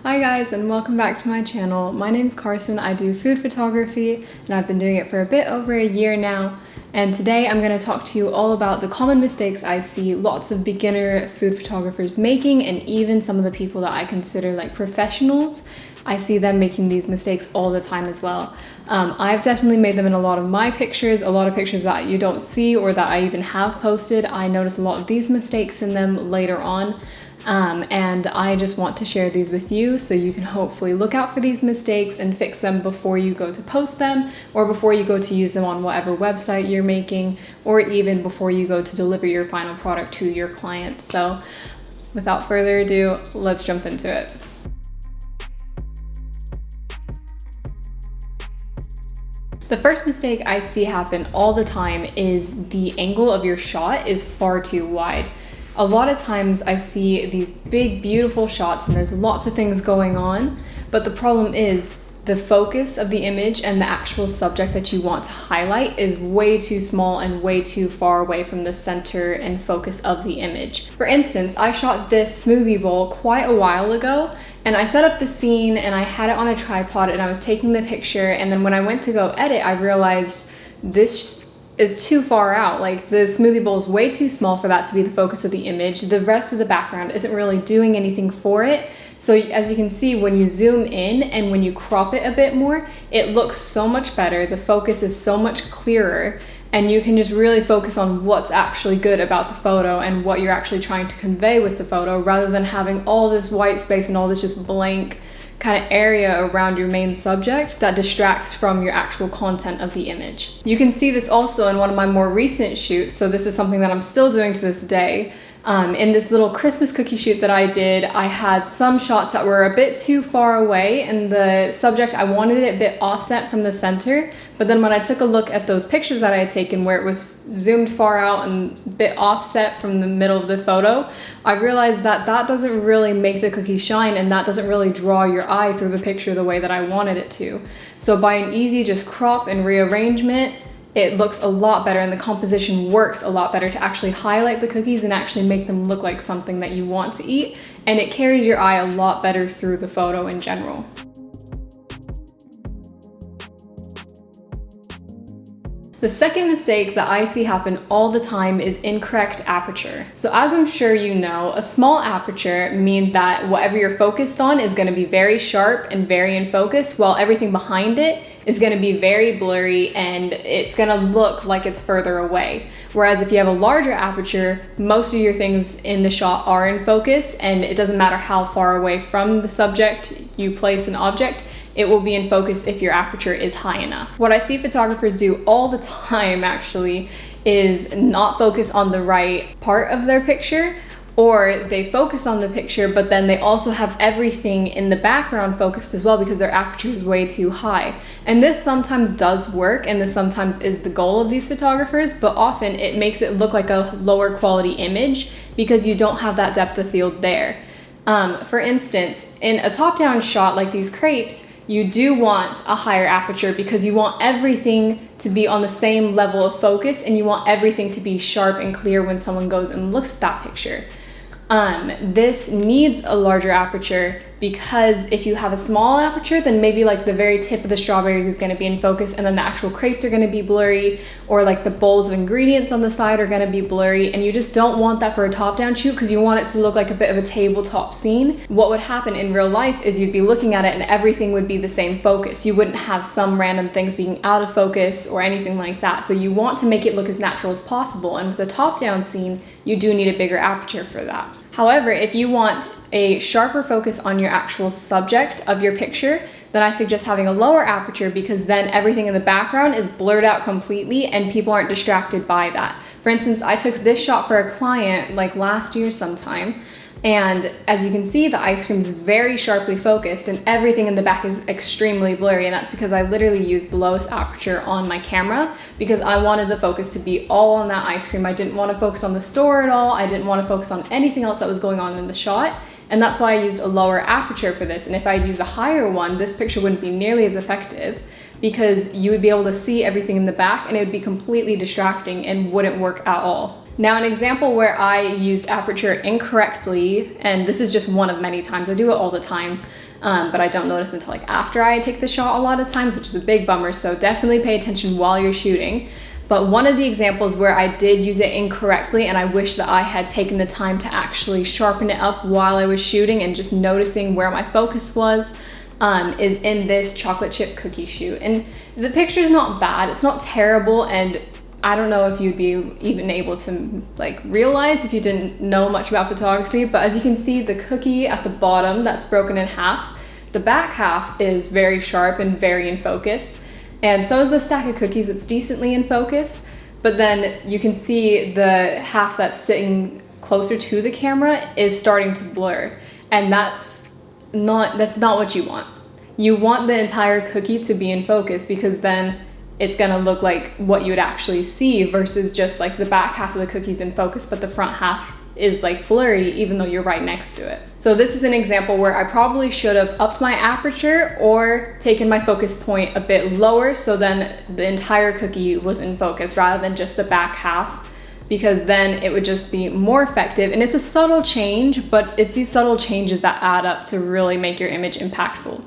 Hi guys, and welcome back to my channel. My name's Carson. I do food photography and I've been doing it for a bit over a year now. And today I'm going to talk to you all about the common mistakes I see lots of beginner food photographers making, and even some of the people that I consider like professionals. I see them making these mistakes all the time as well. I've definitely made them in a lot of my pictures, a lot of pictures that you don't see or that I even have posted. I notice a lot of these mistakes in them later on. And I just want to share these with you so you can hopefully look out for these mistakes and fix them before you go to post them, or before you go to use them on whatever website you're making, or even before you go to deliver your final product to your clients. So without further ado, let's jump into it. The first mistake I see happen all the time is the angle of your shot is far too wide. A lot of times I see these big, beautiful shots and there's lots of things going on, but the problem is the focus of the image and the actual subject that you want to highlight is way too small and way too far away from the center and focus of the image. For instance, I shot this smoothie bowl quite a while ago, and I set up the scene and I had it on a tripod and I was taking the picture, and then when I went to go edit, I realized this is too far out. Like, the smoothie bowl is way too small for that to be the focus of the image. The rest of the background isn't really doing anything for it. So as you can see, when you zoom in and when you crop it a bit more, it looks so much better. The focus is so much clearer, and you can just really focus on what's actually good about the photo and what you're actually trying to convey with the photo, rather than having all this white space and all this just blank kind of area around your main subject that distracts from your actual content of the image. You can see this also in one of my more recent shoots, so this is something that I'm still doing to this day. In this little Christmas cookie shoot that I did, I had some shots that were a bit too far away, and the subject, I wanted it a bit offset from the center, but then when I took a look at those pictures that I had taken where it was zoomed far out and a bit offset from the middle of the photo, I realized that that doesn't really make the cookie shine, and that doesn't really draw your eye through the picture the way that I wanted it to. So by an easy just crop and rearrangement, it looks a lot better, and the composition works a lot better to actually highlight the cookies and actually make them look like something that you want to eat, and it carries your eye a lot better through the photo in general. The second mistake that I see happen all the time is incorrect aperture. So as I'm sure you know, a small aperture means that whatever you're focused on is going to be very sharp and very in focus, while everything behind it is going to be very blurry and it's going to look like it's further away. Whereas if you have a larger aperture, most of your things in the shot are in focus, and it doesn't matter how far away from the subject you place an object, it will be in focus if your aperture is high enough. What I see photographers do all the time actually is not focus on the right part of their picture, or they focus on the picture but then they also have everything in the background focused as well because their aperture is way too high. And this sometimes does work, and this sometimes is the goal of these photographers, but often it makes it look like a lower quality image because you don't have that depth of field there. For instance, in a top-down shot like these crepes, you do want a higher aperture because you want everything to be on the same level of focus, and you want everything to be sharp and clear when someone goes and looks at that picture. This needs a larger aperture because if you have a small aperture, then maybe like the very tip of the strawberries is going to be in focus, and then the actual crepes are going to be blurry, or like the bowls of ingredients on the side are going to be blurry, and you just don't want that for a top-down shoot because you want it to look like a bit of a tabletop scene. What would happen in real life is you'd be looking at it and everything would be the same focus. You wouldn't have some random things being out of focus or anything like that. So you want to make it look as natural as possible, and with a top-down scene, you do need a bigger aperture for that. However, if you want a sharper focus on your actual subject of your picture, then I suggest having a lower aperture, because then everything in the background is blurred out completely and people aren't distracted by that. For instance, I took this shot for a client like last year sometime, and as you can see, the ice cream is very sharply focused and everything in the back is extremely blurry, and that's because I literally used the lowest aperture on my camera because I wanted the focus to be all on that ice cream. I didn't want to focus on the store at all. I didn't want to focus on anything else that was going on in the shot, and that's why I used a lower aperture for this. And if I'd used a higher one, this picture wouldn't be nearly as effective because you would be able to see everything in the back and it would be completely distracting and wouldn't work at all. Now, an example where I used Aperture incorrectly, and this is just one of many times, I do it all the time, but I don't notice until like after I take the shot a lot of times, which is a big bummer, so definitely pay attention while you're shooting. But one of the examples where I did use it incorrectly, and I wish that I had taken the time to actually sharpen it up while I was shooting and just noticing where my focus was, is in this chocolate chip cookie shoot. And the picture is not bad, it's not terrible, and I don't know if you'd be even able to like realize if you didn't know much about photography, but as you can see, the cookie at the bottom that's broken in half, the back half is very sharp and very in focus. And so is the stack of cookies, it's decently in focus, but then you can see the half that's sitting closer to the camera is starting to blur. And that's not what you want. You want the entire cookie to be in focus, because then it's gonna look like what you would actually see versus just like the back half of the cookie's in focus, but the front half is like blurry even though you're right next to it. So this is an example where I probably should have upped my aperture or taken my focus point a bit lower so then the entire cookie was in focus rather than just the back half, because then it would just be more effective. And it's a subtle change, but it's these subtle changes that add up to really make your image impactful.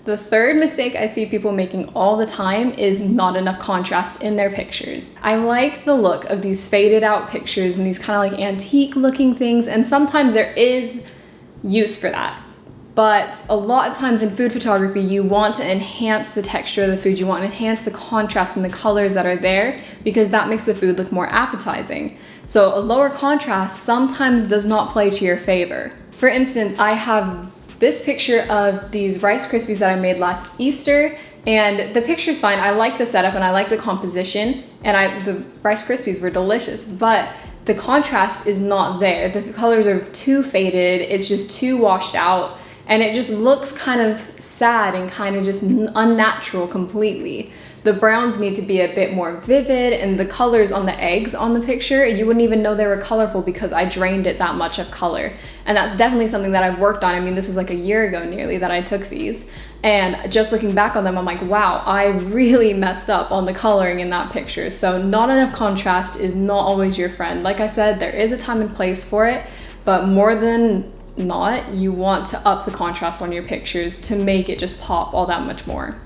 The third mistake I see people making all the time is not enough contrast in their pictures. I like the look of these faded out pictures and these kind of like antique looking things, and sometimes there is use for that. But a lot of times in food photography, you want to enhance the texture of the food, you want to enhance the contrast and the colors that are there, because that makes the food look more appetizing. So a lower contrast sometimes does not play to your favor. For instance, I have this picture of these Rice Krispies that I made last Easter, and the picture's fine. I like the setup and I like the composition, and the Rice Krispies were delicious, but the contrast is not there. The colors are too faded, it's just too washed out, and it just looks kind of sad and kind of just unnatural completely. The browns need to be a bit more vivid, and the colors on the eggs on the picture, you wouldn't even know they were colorful because I drained it that much of color. And that's definitely something that I've worked on. I mean, this was like a year ago nearly that I took these. And just looking back on them, I'm like, wow, I really messed up on the coloring in that picture. So not enough contrast is not always your friend. Like I said, there is a time and place for it, but more than not, you want to up the contrast on your pictures to make it just pop all that much more.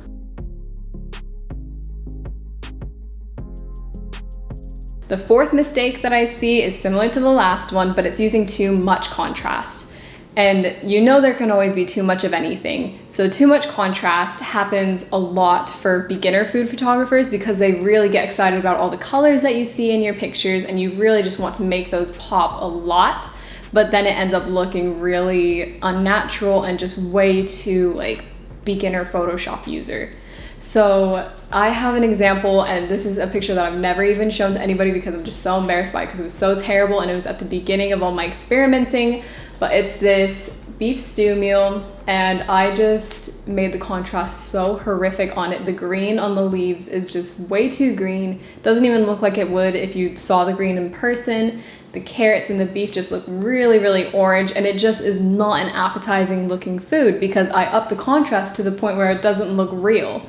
The fourth mistake that I see is similar to the last one, but it's using too much contrast. And you know there can always be too much of anything. So too much contrast happens a lot for beginner food photographers because they really get excited about all the colors that you see in your pictures, and you really just want to make those pop a lot, but then it ends up looking really unnatural and just way too like beginner Photoshop user. So I have an example, and this is a picture that I've never even shown to anybody because I'm just so embarrassed by it because it was so terrible, and it was at the beginning of all my experimenting, but it's this beef stew meal, and I just made the contrast so horrific on it. The green on the leaves is just way too green. Doesn't even look like it would if you saw the green in person. The carrots and the beef just look really, really orange, and it just is not an appetizing looking food because I upped the contrast to the point where it doesn't look real.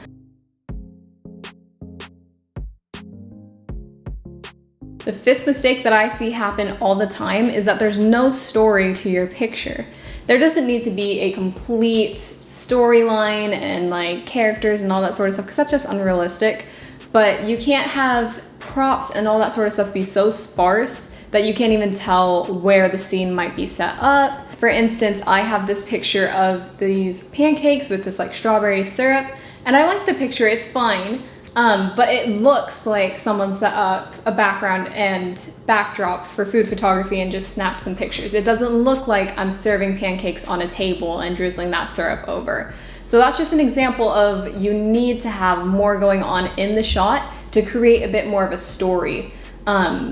The fifth mistake that I see happen all the time is that there's no story to your picture. There doesn't need to be a complete storyline and like characters and all that sort of stuff because that's just unrealistic. But you can't have props and all that sort of stuff be so sparse that you can't even tell where the scene might be set up. For instance, I have this picture of these pancakes with this like strawberry syrup, and I like the picture, it's fine. But it looks like someone set up a background and backdrop for food photography and just snapped some pictures. It doesn't look like I'm serving pancakes on a table and drizzling that syrup over. So that's just an example of you need to have more going on in the shot to create a bit more of a story.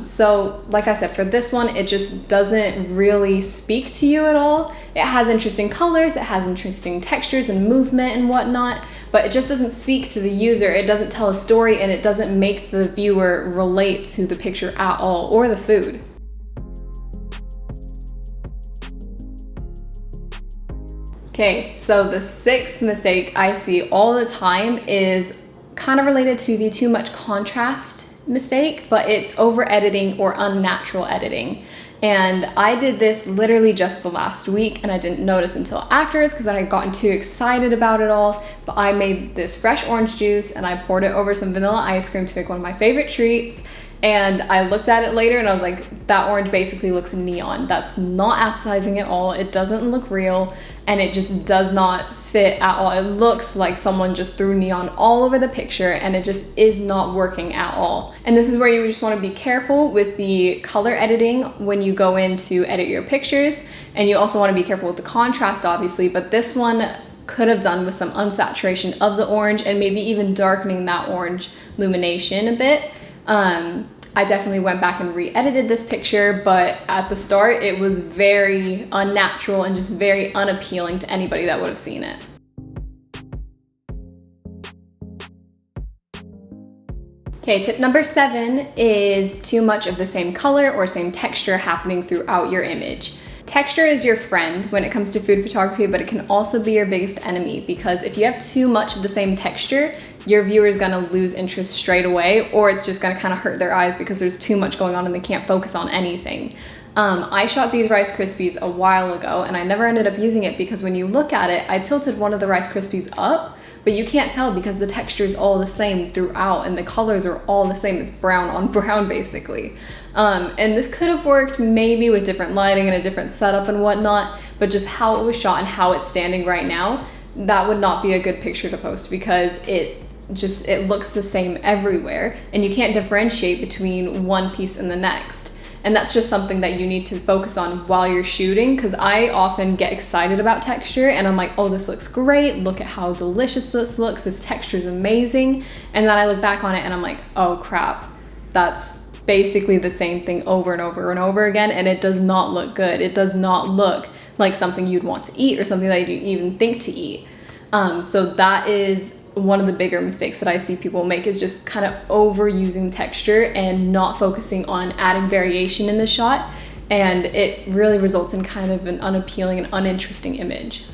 So like I said, for this one, it just doesn't really speak to you at all. It has interesting colors, it has interesting textures and movement and whatnot, but it just doesn't speak to the user. It doesn't tell a story, and it doesn't make the viewer relate to the picture at all or the food. Okay, so the sixth mistake I see all the time is kind of related to the too much contrast mistake, but it's over editing or unnatural editing. And I did this literally just the last week, and I didn't notice until afterwards because I had gotten too excited about it all. But I made this fresh orange juice and I poured it over some vanilla ice cream to make one of my favorite treats. And I looked at it later and I was like, that orange basically looks neon. That's not appetizing at all. It doesn't look real, and it just does not fit at all. It looks like someone just threw neon all over the picture, and it just is not working at all. And this is where you just want to be careful with the color editing when you go in to edit your pictures. And you also want to be careful with the contrast, obviously, but this one could have done with some unsaturation of the orange and maybe even darkening that orange illumination a bit. I definitely went back and re-edited this picture, but at the start it was very unnatural and just very unappealing to anybody that would have seen it. Okay, tip number 7 is too much of the same color or same texture happening throughout your image. Texture is your friend when it comes to food photography, but it can also be your biggest enemy, because if you have too much of the same texture, your viewer is gonna lose interest straight away, or it's just gonna kind of hurt their eyes because there's too much going on and they can't focus on anything. I shot these Rice Krispies a while ago and I never ended up using it because when you look at it, I tilted one of the Rice Krispies up, but you can't tell because the texture is all the same throughout and the colors are all the same. It's brown on brown basically. And this could have worked maybe with different lighting and a different setup and whatnot, but just how it was shot and how it's standing right now, that would not be a good picture to post because it looks the same everywhere and you can't differentiate between one piece and the next. And that's just something that you need to focus on while you're shooting, because I often get excited about texture and I'm like, oh, this looks great, look at how delicious this looks, this texture is amazing, and then I look back on it and I'm like, oh crap, that's basically the same thing over and over and over again, and it does not look good. It does not look like something you'd want to eat or something that you'd even think to eat. So that is one of the bigger mistakes that I see people make, is just kind of overusing texture and not focusing on adding variation in the shot, and it really results in kind of an unappealing and uninteresting image.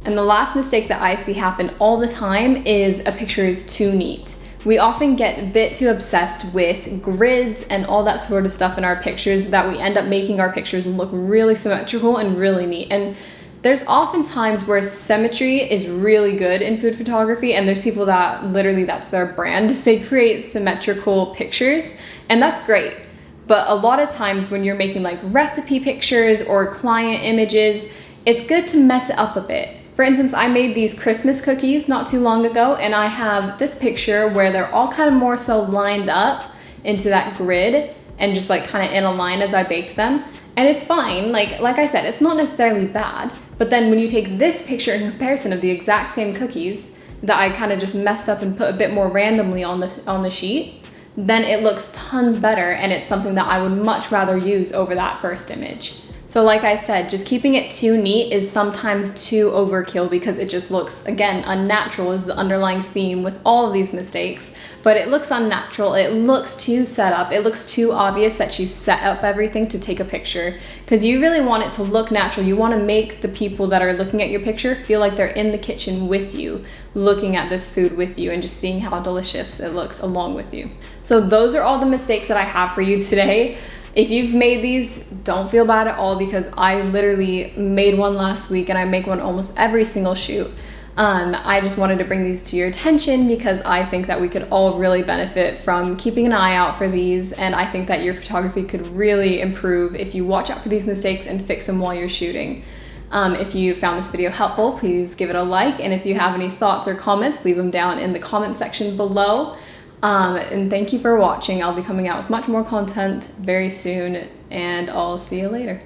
And the last mistake that I see happen all the time is a picture is too neat. We often get a bit too obsessed with grids and all that sort of stuff in our pictures that we end up making our pictures look really symmetrical and really neat. And there's often times where symmetry is really good in food photography, and there's people that literally that's their brand, is they create symmetrical pictures, and that's great. But a lot of times when you're making like recipe pictures or client images, it's good to mess it up a bit. For instance, I made these Christmas cookies not too long ago, and I have this picture where they're all kind of more so lined up into that grid and just like kind of in a line as I baked them. And it's fine, like I said, it's not necessarily bad, but then when you take this picture in comparison of the exact same cookies that I kind of just messed up and put a bit more randomly on the sheet, then it looks tons better, and it's something that I would much rather use over that first image. So like I said, just keeping it too neat is sometimes too overkill because it just looks, again, unnatural is the underlying theme with all of these mistakes, but it looks unnatural, it looks too set up, it looks too obvious that you set up everything to take a picture, because you really want it to look natural. You want to make the people that are looking at your picture feel like they're in the kitchen with you, looking at this food with you and just seeing how delicious it looks along with you. So those are all the mistakes that I have for you today. If you've made these, don't feel bad at all, because I literally made one last week and I make one almost every single shoot. I just wanted to bring these to your attention because I think that we could all really benefit from keeping an eye out for these, and I think that your photography could really improve if you watch out for these mistakes and fix them while you're shooting. If you found this video helpful, please give it a like, and if you have any thoughts or comments, leave them down in the comment section below. And thank you for watching. I'll be coming out with much more content very soon, and I'll see you later.